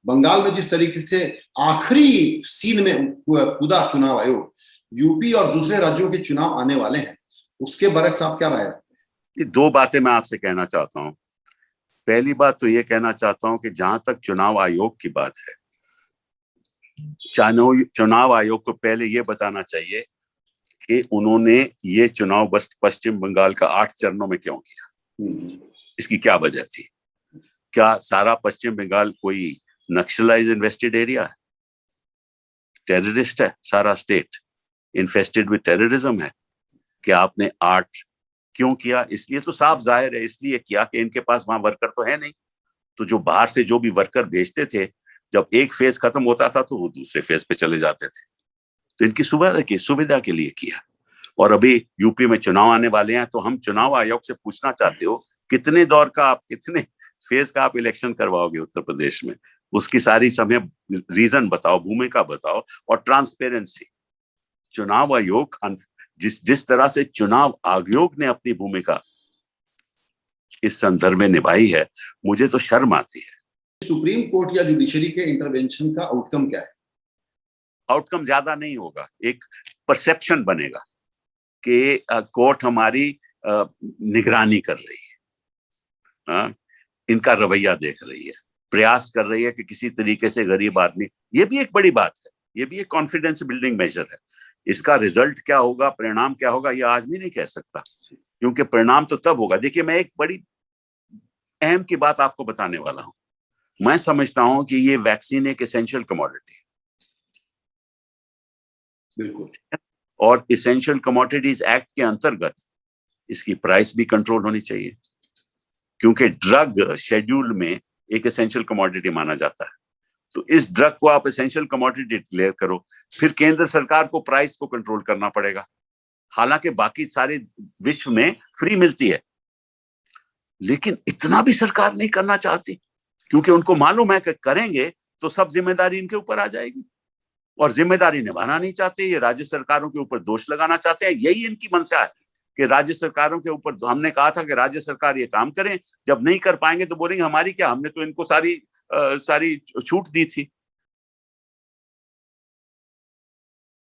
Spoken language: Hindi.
बंगाल में जिस तरीके से आखिरी सीन में कूदा चुनाव आयोग, यूपी और दूसरे राज्यों के चुनाव आने वाले हैं, उसके बरक्स आप क्या राय? ये दो बातें मैं आपसे कहना चाहता हूं। पहली बात तो ये कहना चाहता हूं कि जहां तक चुनाव आयोग की बात है, चुनाव आयोग को पहले ये बताना चाहिए कि उन्होंने ये चुनाव बस पश्चिम बंगाल का 8 चरणों में क्यों किया, इसकी क्या वजह थी? क्या सारा पश्चिम बंगाल कोई नक्सलाइज इन्वेस्टेड एरिया है? टेररिस्ट है सारा स्टेट, इन्फेस्टेड विद टेररिज्म है? क्या आपने 8 क्यों किया? इसलिए तो साफ जाहिर है, इसलिए किया कि इनके पास वहां वर्कर तो है नहीं, तो जो बाहर से जो भी वर्कर भेजते थे, जब एक फेज खत्म होता था तो वो दूसरे फेज पे चले जाते थे। तो इनकी सुविधा के लिए किया। और अभी यूपी में चुनाव आने वाले हैं, तो हम चुनाव आयोग से पूछना चाहते हो कितने दौर का आप, कितने फेज का आप इलेक्शन करवाओगे उत्तर प्रदेश में? उसकी सारी समय रीजन बताओ, भूमिका बताओ और ट्रांसपेरेंसी। चुनाव आयोग जिस तरह से चुनाव आयोग ने अपनी भूमिका इस संदर्भ में निभाई है, मुझे तो शर्म आती है। सुप्रीम कोर्ट या जुडिशरी के इंटरवेंशन का आउटकम क्या है? आउटकम ज्यादा नहीं होगा, एक परसेप्शन बनेगा कि कोर्ट हमारी निगरानी कर रही है, इनका रवैया देख रही है, प्रयास कर रही है कि किसी तरीके से गरीब आदमी, ये भी एक बड़ी बात है, ये भी एक कॉन्फिडेंस बिल्डिंग मेजर है। इसका रिजल्ट क्या होगा, परिणाम क्या होगा, ये आज भी नहीं कह सकता, क्योंकि परिणाम तो तब होगा। देखिए, मैं एक बड़ी अहम की बात आपको बताने वाला हूं। मैं समझता हूं कि ये वैक्सीन एक एसेंशियल कमोडिटी है, बिल्कुल, और एसेंशियल कमोडिटीज एक्ट के अंतर्गत इसकी प्राइस भी कंट्रोल होनी चाहिए, क्योंकि ड्रग शेड्यूल में एक एसेंशियल कमोडिटी माना जाता है। तो इस ड्रग को आप एसेंशियल कमोडिटी डिक्लेयर करो, फिर केंद्र सरकार को प्राइस को कंट्रोल करना पड़ेगा। हालांकि बाकी सारे विश्व में फ्री मिलती है, लेकिन इतना भी सरकार नहीं करना चाहती, क्योंकि उनको मालूम है कि करेंगे तो सब जिम्मेदारी इनके ऊपर आ जाएगी, और जिम्मेदारी निभाना नहीं चाहते। ये राज्य सरकारों के ऊपर दोष लगाना चाहते हैं। यही इनकी मंशा है कि राज्य सरकारों के ऊपर, हमने कहा था कि राज्य सरकार ये काम करें, जब नहीं कर पाएंगे तो बोलेंगे हमारी क्या, हमने तो इनको सारी छूट दी थी।